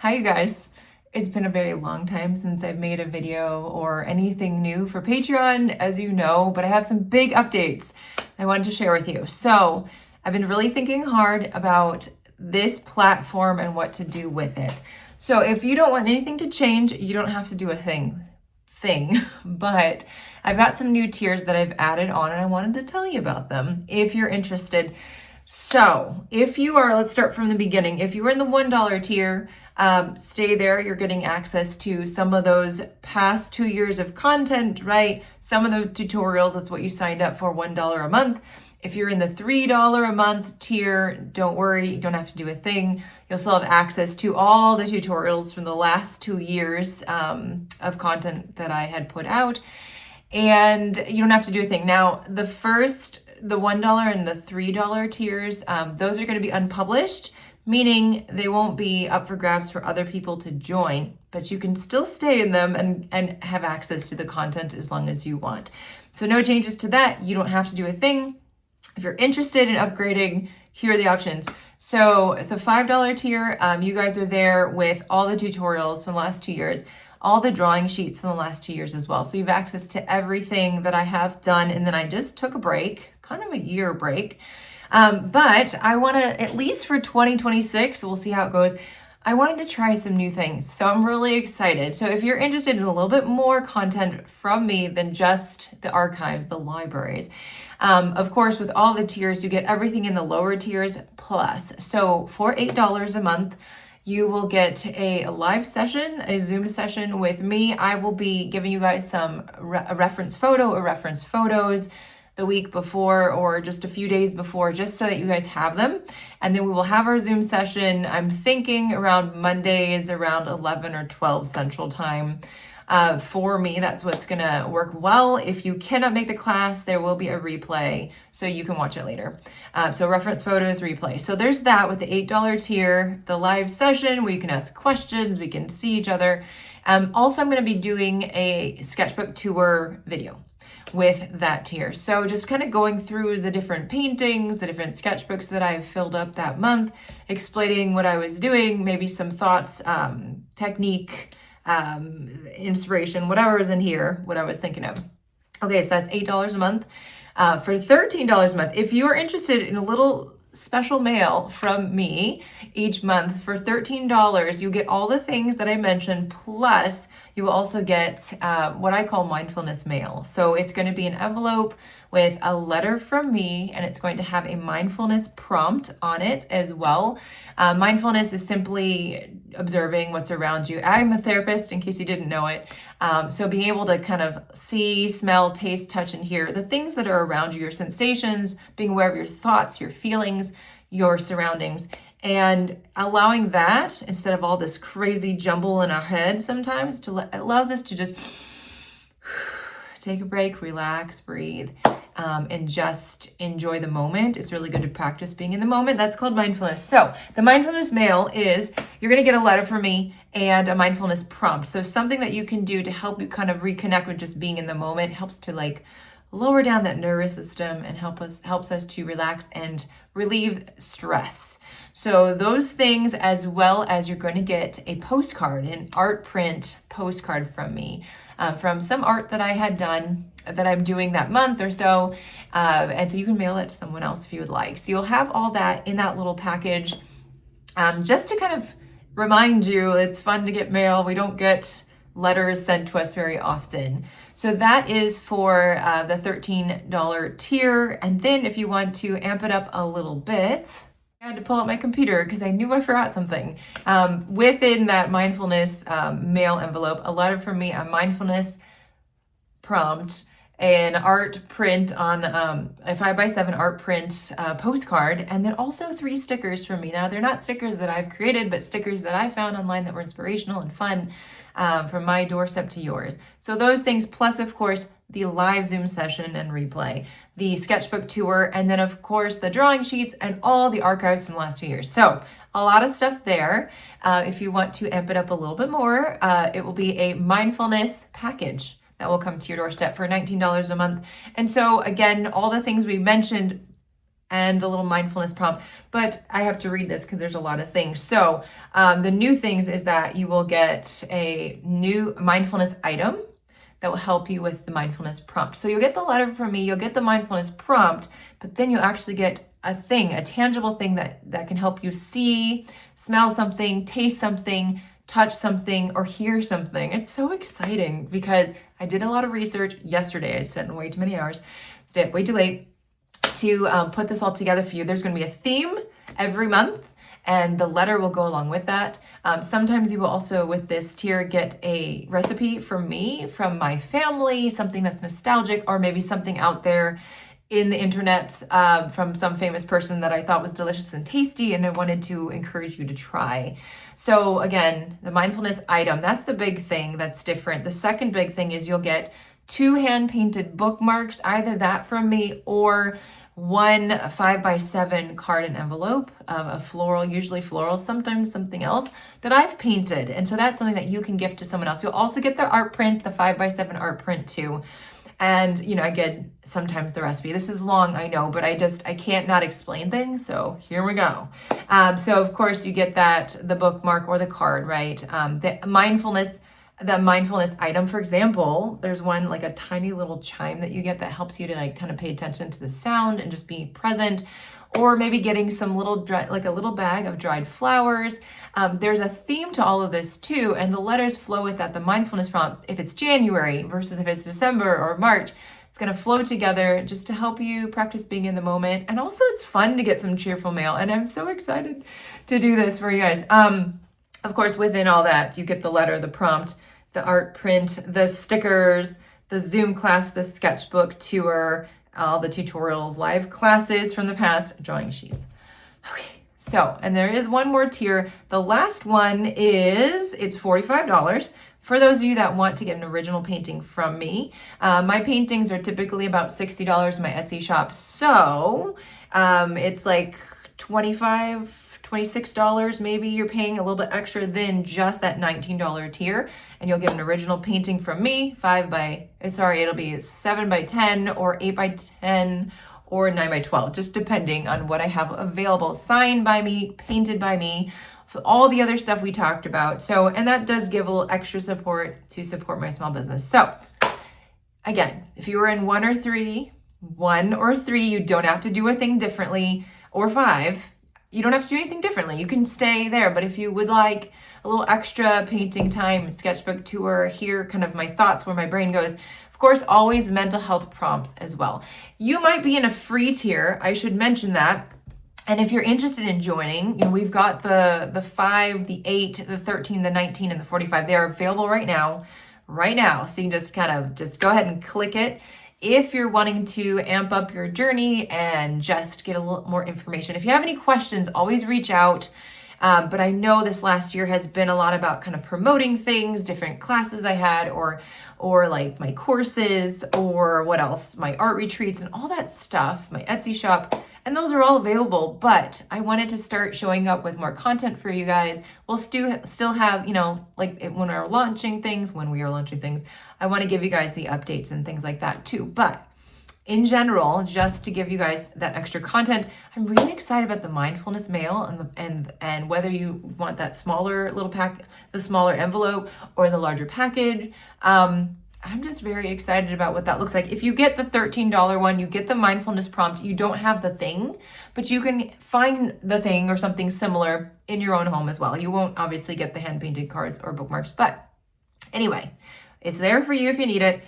Hi, you guys. It's been a very long time since I've made a video or anything new for Patreon, as you know, but I have some big updates I wanted to share with you. So I've been really thinking hard about this platform and what to do with it. So if you don't want anything to change, you don't have to do a thing, but I've got some new tiers that I've added on and I wanted to tell you about them if you're interested. So if you are, let's start from the beginning. If you were in the $1 tier, stay there. You're getting access to some of those past 2 years of content, right? Some of the tutorials, that's what you signed up for, $1 a month. If you're in the $3 a month tier, don't worry, you don't have to do a thing. You'll still have access to all the tutorials from the last 2 years of content that I had put out. And you don't have to do a thing. Now, the $1 and the $3 tiers, those are going to be unpublished, meaning they won't be up for grabs for other people to join, but you can still stay in them and have access to the content as long as you want. So no changes to that. You don't have to do a thing. If you're interested in upgrading, here are the options. So the $5 tier, you guys are there with all the tutorials from the last 2 years, all the drawing sheets from the last 2 years as well. So you have access to everything that I have done. And then I just took a break, kind of a year break. But I want to, at least for 2026, we'll see how it goes. I wanted to try some new things. So I'm really excited. So if you're interested in a little bit more content from me than just the archives, the libraries, of course, with all the tiers, you get everything in the lower tiers plus. So for $8 a month, you will get a live session, a Zoom session with me. I will be giving you guys a reference photos the week before or just a few days before, just so that you guys have them. And then we will have our Zoom session, I'm thinking around Mondays around 11 or 12 Central Time. For me, that's what's gonna work well. If you cannot make the class, there will be a replay so you can watch it later. So reference photos, replay. So there's that with the $8 tier, the live session where you can ask questions, we can see each other. Also, I'm gonna be doing a sketchbook tour video with that tier. So just kind of going through the different paintings, the different sketchbooks that I've filled up that month, explaining what I was doing, maybe some thoughts, technique, inspiration, whatever is in here, what I was thinking of. Okay, so that's $8 a month. For $13 a month, if you are interested in a little special mail from me each month for $13, you get all the things that I mentioned, plus you will also get what I call mindfulness mail. So it's going to be an envelope with a letter from me, and it's going to have a mindfulness prompt on it as well. Mindfulness is simply observing what's around you. I'm a therapist, in case you didn't know it. So being able to kind of see, smell, taste, touch, and hear the things that are around you, your sensations, being aware of your thoughts, your feelings, your surroundings, and allowing that instead of all this crazy jumble in our head sometimes, it allows us to just take a break, relax, breathe, and just enjoy the moment. It's really good to practice being in the moment. That's called mindfulness. So the mindfulness mail is, you're going to get a letter from me and a mindfulness prompt. So something that you can do to help you kind of reconnect with just being in the moment, helps to like lower down that nervous system and helps us to relax and relieve stress. So those things, as well as you're going to get a postcard, an art print postcard from me, from some art that I had done that I'm doing that month or so. And so you can mail it to someone else if you would like. So you'll have all that in that little package, just to kind of remind you it's fun to get mail. We don't get letters sent to us very often. So that is for the $13 tier. And then if you want to amp it up a little bit, I had to pull out my computer because I knew I forgot something. Within that mindfulness mail envelope, a letter from me, a mindfulness prompt, an art print on a 5x7 art print postcard, and then also 3 stickers from me. Now, they're not stickers that I've created, but stickers that I found online that were inspirational and fun, from my doorstep to yours. So those things, plus of course, the live Zoom session and replay, the sketchbook tour, and then of course the drawing sheets and all the archives from the last 2 years. So a lot of stuff there. If you want to amp it up a little bit more, it will be a mindfulness package that will come to your doorstep for $19 a month. And so again, all the things we mentioned and the little mindfulness prompt, but I have to read this because there's a lot of things. So the new things is that you will get a new mindfulness item that will help you with the mindfulness prompt. So you'll get the letter from me, you'll get the mindfulness prompt, but then you'll actually get a thing, a tangible thing that can help you see, smell something, taste something, touch something, or hear something. It's so exciting because I did a lot of research yesterday. I spent way too many hours, stayed up way too late to put this all together for you. There's going to be a theme every month, and the letter will go along with that. Sometimes you will also, with this tier, get a recipe from me, from my family, something that's nostalgic, or maybe something out there in the internet from some famous person that I thought was delicious and tasty, and I wanted to encourage you to try. So again, the mindfulness item, that's the big thing that's different. The second big thing is you'll get 2 hand-painted bookmarks, either that from me or 1 5x7 card and envelope of a floral, usually floral, sometimes something else that I've painted. And so that's something that you can gift to someone else. You'll also get the art print, the 5x7 art print too. And, you know, again, sometimes the recipe. This is long, I know, but I can't not explain things. So here we go. So of course you get the bookmark or the card, right? The mindfulness item, for example, there's one, like a tiny little chime that you get that helps you to like kind of pay attention to the sound and just be present. Or maybe getting some like a little bag of dried flowers. There's a theme to all of this too, and the letters flow with that. The mindfulness prompt, if it's January versus if it's December or March, it's gonna flow together just to help you practice being in the moment. And also it's fun to get some cheerful mail, and I'm so excited to do this for you guys. Of course, within all that, you get the letter, the prompt, the art print, the stickers, the Zoom class, the sketchbook tour, all the tutorials, live classes from the past, drawing sheets. Okay, so, and there is one more tier. The last one it's $45. For those of you that want to get an original painting from me, my paintings are typically about $60 in my Etsy shop. So it's like $26 maybe you're paying a little bit extra than just that $19 tier, and you'll get an original painting from me, it'll be 7x10 or 8x10 or 9x12, just depending on what I have available, signed by me, painted by me, for all the other stuff we talked about. So, and that does give a little extra support to support my small business. So again, if you were in 1 or 3, you don't have to do a thing differently, or 5, you don't have to do anything differently. You can stay there. But if you would like a little extra painting time, sketchbook tour, hear kind of my thoughts, where my brain goes, of course, always mental health prompts as well. You might be in a free tier. I should mention that. And if you're interested in joining, you know, we've got the 5, the 8, the 13, the 19, and the 45. They are available right now. So you can just go ahead and click it. If you're wanting to amp up your journey and just get a little more information. If you have any questions, always reach out. But I know this last year has been a lot about kind of promoting things, different classes I had, or like my courses, or what else, my art retreats and all that stuff, my Etsy shop. And those are all available, but I wanted to start showing up with more content for you guys. We'll still have, you know, like when we are launching things, I want to give you guys the updates and things like that too. But in general, just to give you guys that extra content, I'm really excited about the mindfulness mail and whether you want that smaller little pack, the smaller envelope, or the larger package. I'm just very excited about what that looks like. If you get the $13 one, you get the mindfulness prompt. You don't have the thing, but you can find the thing or something similar in your own home as well. You won't obviously get the hand-painted cards or bookmarks, but anyway, it's there for you if you need it.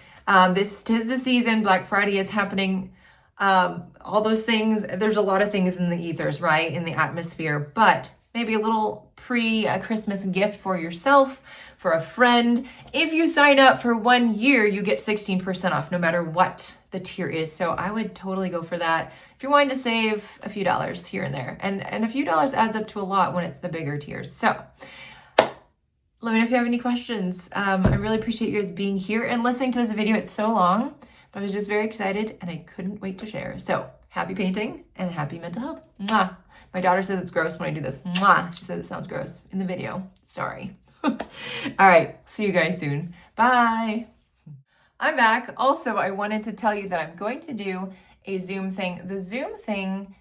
This is the season. Black Friday is happening. All those things. There's a lot of things in the ethers, right? In the atmosphere, but maybe a little Christmas gift for yourself, for a friend. If you sign up for 1 year, you get 16% off no matter what the tier is. So I would totally go for that if you're wanting to save a few dollars here and there. And a few dollars adds up to a lot when it's the bigger tiers. So let me know if you have any questions. I really appreciate you guys being here and listening to this video. It's so long, but I was just very excited and I couldn't wait to share. So happy painting and happy mental health. Mwah. My daughter says it's gross when I do this. Mwah. She says it sounds gross in the video. Sorry. All right. See you guys soon. Bye. I'm back. Also, I wanted to tell you that I'm going to do a Zoom thing. The Zoom thing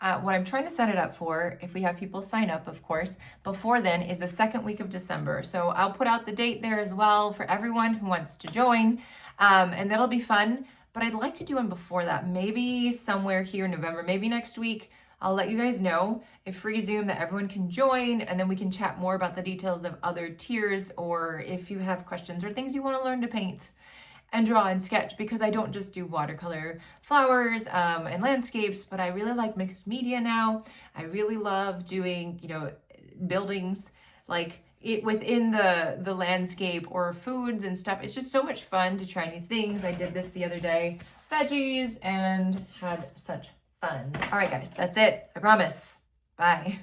What I'm trying to set it up for, if we have people sign up, of course, before then is the second week of December. So I'll put out the date there as well for everyone who wants to join, and that'll be fun. But I'd like to do one before that, maybe somewhere here in November, maybe next week. I'll let you guys know, a free Zoom that everyone can join, and then we can chat more about the details of other tiers, or if you have questions or things you want to learn to paint and draw and sketch, because I don't just do watercolor flowers and landscapes, but I really like mixed media now. I really love doing, buildings like it within the landscape or foods and stuff. It's just so much fun to try new things. I did this the other day, veggies, and had such fun. All right, guys, that's it. I promise. Bye.